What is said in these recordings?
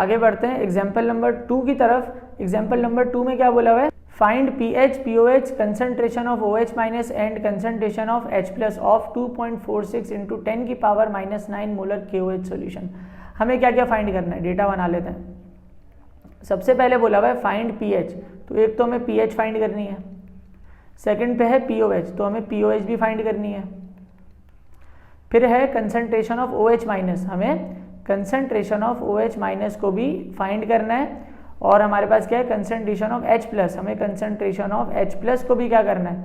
आगे बढ़ते हैं एग्जाम्पल नंबर 2 की तरफ। एग्जाम्पल नंबर 2 में क्या बोला हुआ है, find pH, POH, concentration of OH minus and concentration of H plus of 2.46 into 10 की पावर -9 मोलर KOH सोल्यूशन। हमें क्या क्या फाइंड करना है, डेटा बना लेते हैं। सबसे पहले बोला हुआ है फाइंड pH, तो एक तो हमें pH फाइंड करनी है। सेकंड पे है POH, तो हमें POH भी फाइंड करनी है। फिर है कंसंट्रेशन ऑफ OH माइनस, हमें कंसंट्रेशन ऑफ OH माइनस को भी फाइंड करना है। और हमारे पास क्या है, कंसंट्रेशन ऑफ H प्लस, हमें कंसंट्रेशन ऑफ H प्लस को भी क्या करना है,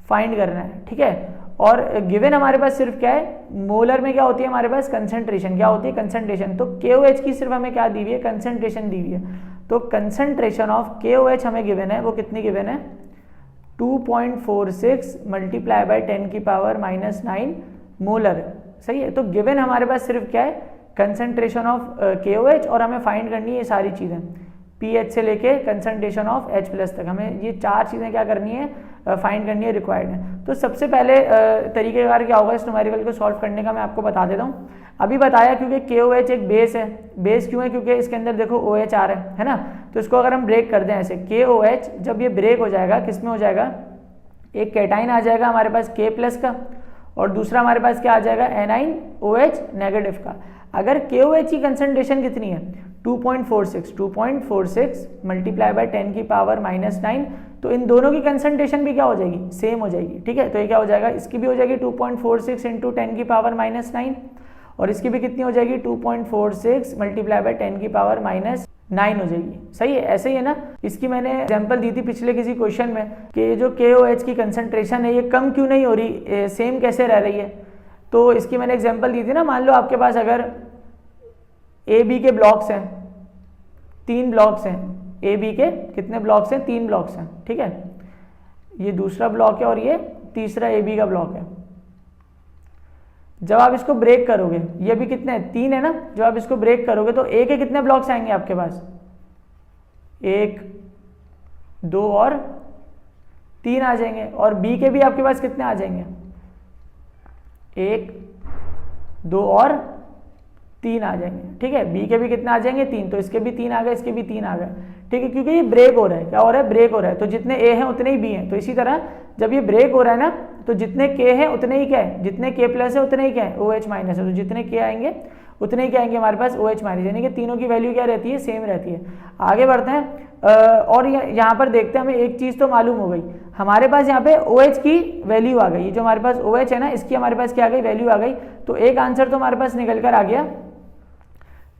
फाइंड करना है। ठीक है, और गिवन हमारे पास सिर्फ क्या है, मोलर में क्या होती है हमारे पास कंसंट्रेशन, क्या होती है कंसंट्रेशन, तो KOH की सिर्फ हमें क्या दी हुई है, कंसंट्रेशन दी हुई है। तो कंसंट्रेशन ऑफ KOH हमें गिवन है, वो कितनी गिवन है, 2.46 मल्टीप्लाई बाय 10 की पावर -9 मोलर। सही है, तो गिवन हमारे पास सिर्फ क्या है, कंसंट्रेशन ऑफ KOH, और हमें फाइंड करनी है ये सारी चीज़ें, pH से लेके कंसंट्रेशन ऑफ H प्लस तक, हमें ये 4 चीज़ें क्या करनी है, फाइंड करनी है, रिक्वायर्ड है। तो सबसे पहले तरीकेकार क्या होगा इस न्यूमेरिकल को सॉल्व करने का, मैं आपको बता देता हूँ। अभी बताया क्योंकि KOH एक बेस है, बेस क्यों है, क्योंकि इसके अंदर देखो OH आ रहा है ना, तो इसको अगर हम ब्रेक कर दें ऐसे, KOH जब ये ब्रेक हो जाएगा, किस में हो जाएगा, एक कैटाइन आ जाएगा हमारे पास K प्लस का, और दूसरा हमारे पास क्या आ जाएगा, एनाइन OH नेगेटिव का। अगर KOH की कंसंट्रेशन कितनी है, 2.46 मल्टीप्लाई बाय 10 की पावर -9, तो इन दोनों की कंसंट्रेशन भी क्या हो जाएगी, सेम हो जाएगी। ठीक है, तो ये क्या हो जाएगा, इसकी भी हो जाएगी 2.46 इंटू 10 की पावर -9, और इसकी भी कितनी हो जाएगी, 2.46 मल्टीप्लाई बाय 10 की पावर -9 हो जाएगी। सही है, ऐसे ही है ना। इसकी मैंने एग्जांपल दी थी पिछले किसी क्वेश्चन में कि जो KOH की कंसंट्रेशन है ये कम क्यों नहीं हो रही, सेम कैसे रह रही है। तो इसकी मैंने एग्जांपल दी थी ना, मान लो आपके पास अगर AB के ब्लॉक्स हैं, 3 ब्लॉक्स हैं, AB के कितने ब्लॉक्स हैं, 3 ब्लॉक्स हैं। ठीक है, ये दूसरा ब्लॉक है और ये तीसरा AB का ब्लॉक है। जब आप इसको ब्रेक करोगे, ये भी कितने हैं, 3 है ना, जब आप इसको ब्रेक करोगे तो A के कितने ब्लॉक्स आएंगे आपके पास, 1 2 और 3 आ जाएंगे, और B के भी आपके पास कितने आ जाएंगे, 1 2 और 3 आ जाएंगे। ठीक है, B के भी कितने आ जाएंगे, 3, तो इसके भी 3 आ गए, इसके भी 3 आ गए। ठीक है, क्योंकि ये ब्रेक हो रहा है, क्या हो रहा है, ब्रेक हो रहा है, तो जितने A हैं उतने ही B हैं। तो इसी तरह जब ये ब्रेक हो रहा है ना, तो जितने K हैं उतने ही क्या है, जितने K प्लस है उतने ही क्या है, OH माइनस है, तो जितने K आएंगे उतने ही क्या आएंगे हमारे पास, OH माइनस, यानी कि तीनों की वैल्यू क्या रहती है, सेम रहती है। आगे बढ़ते हैं, और यहाँ पर देखते हैं, हमें एक चीज़ तो मालूम हो गई, हमारे पास यहाँ पे OH की वैल्यू आ गई, ये जो हमारे पास OH है ना, इसकी हमारे पास क्या आ गई, वैल्यू आ गई। तो एक आंसर तो हमारे पास निकल कर आ गया,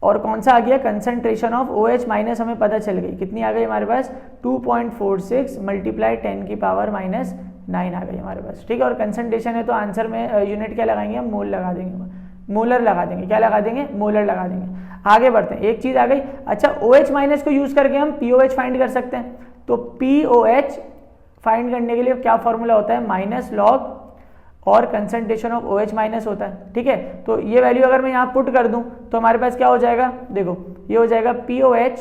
और कौन सा आ गया, कंसंट्रेशन ऑफ OH माइनस हमें पता चल गई, कितनी आ गई हमारे पास, 2.46 मल्टीप्लाई 10 की पावर -9 आ गई हमारे पास। ठीक है, और कंसंट्रेशन है तो आंसर में यूनिट क्या लगाएंगे, हम मोल लगा देंगे, मोलर लगा देंगे, क्या लगा देंगे, मोलर लगा देंगे। आगे बढ़ते हैं, एक चीज़ आ गई, अच्छा OH माइनस को यूज़ करके हम POH फाइंड कर सकते हैं। तो POH फाइंड करने के लिए क्या फॉर्मूला होता है, माइनस लॉग और कंसंट्रेशन ऑफ OH माइनस होता है। ठीक है, तो ये वैल्यू अगर मैं यहाँ पुट कर दूँ तो हमारे पास क्या हो जाएगा, देखो ये हो जाएगा POH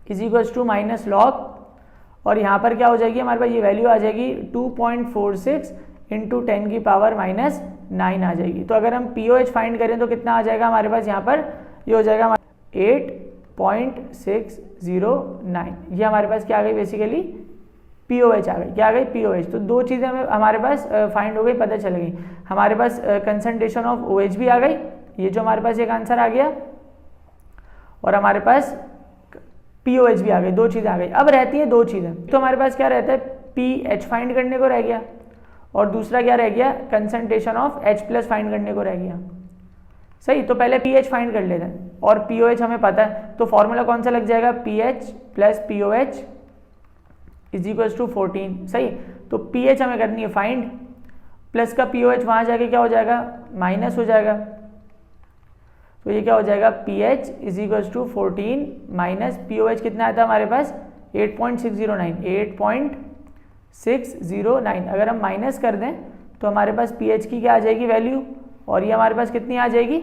is equals to minus log, और यहाँ पर क्या हो जाएगी हमारे पास, ये वैल्यू आ जाएगी 2.46 इंटू 10 की पावर -9 आ जाएगी। तो अगर हम POH फाइंड करें तो कितना आ जाएगा हमारे पास, यहाँ पर ये हो जाएगा 8.609, ये हमारे पास क्या आ गई, बेसिकली POH आ गई, क्या आ गई, POH। तो दो चीज़ें हमें हमारे पास फाइंड हो गई, पता चल गई। हमारे पास कंसंट्रेशन ऑफ OH भी आ गई, ये जो हमारे पास एक आंसर आ गया, और हमारे पास POH भी आ गई, दो चीज़ें आ गई। अब रहती हैं दो चीज़ें, तो हमारे पास क्या रहता है, pH फाइंड करने को रह गया, और दूसरा क्या रह गया, concentration of H plus find करने को रह गया। सही, तो पहले pH फाइंड कर लेते हैं, और POH हमें पता है, तो फॉर्मूला कौन सा लग जाएगा, pH plus POH is equals to 14। सही, तो pH हमें करनी है फाइंड, प्लस का POH वहाँ जाके क्या हो जाएगा, माइनस हो जाएगा, तो ये क्या हो जाएगा, pH is equals to 14 minus POH कितना आया था हमारे पास, 8.609। अगर हम माइनस कर दें तो हमारे पास pH की क्या आ जाएगी वैल्यू, और ये हमारे पास कितनी आ जाएगी,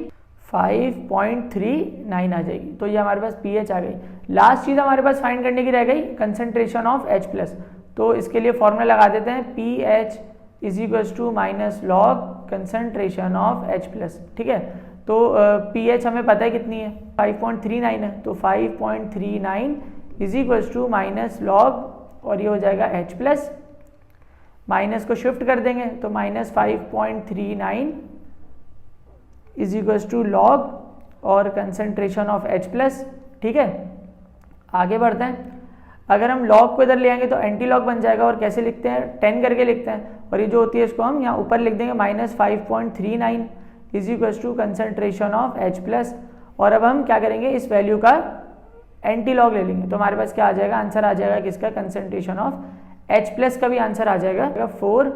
5.39 आ जाएगी। तो ये हमारे पास pH आ गई। लास्ट चीज़ हमारे पास फाइंड करने की रह गई, कंसंट्रेशन ऑफ H प्लस। तो इसके लिए फॉर्मूला लगा देते हैं, pH is equals to minus log concentration of H plus. ठीक है, तो pH हमें पता है कितनी है, 5.39 है, तो 5.39 is equals to minus log, और ये हो जाएगा H प्लस, माइनस को शिफ्ट कर देंगे तो minus 5.39 is equals to log और कंसंट्रेशन ऑफ H प्लस। ठीक है, आगे बढ़ते हैं। अगर हम लॉग को इधर ले आएंगे तो एंटी लॉग बन जाएगा, और कैसे लिखते हैं, 10 करके लिखते हैं, और ये जो होती है इसको हम यहाँ ऊपर लिख देंगे minus 5.39 is equals to concentration of H plus. और अब हम क्या करेंगे, इस वैल्यू का एंटी लॉग ले लेंगे, तो हमारे पास क्या आ जाएगा, आंसर आ जाएगा किसका, कंसंट्रेशन ऑफ H प्लस का भी आंसर आ जाएगा 4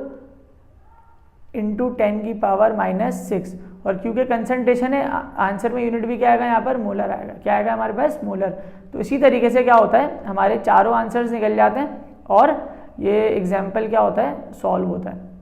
इंटू 10 की पावर माइनस 6, और क्योंकि कंसंट्रेशन है आंसर में यूनिट भी क्या आएगा, यहाँ पर मोलर आएगा, क्या आएगा हमारे पास, मोलर। तो इसी तरीके से क्या होता है, हमारे चारों आंसर्स निकल जाते हैं और ये एग्जाम्पल क्या होता है, सॉल्व होता है।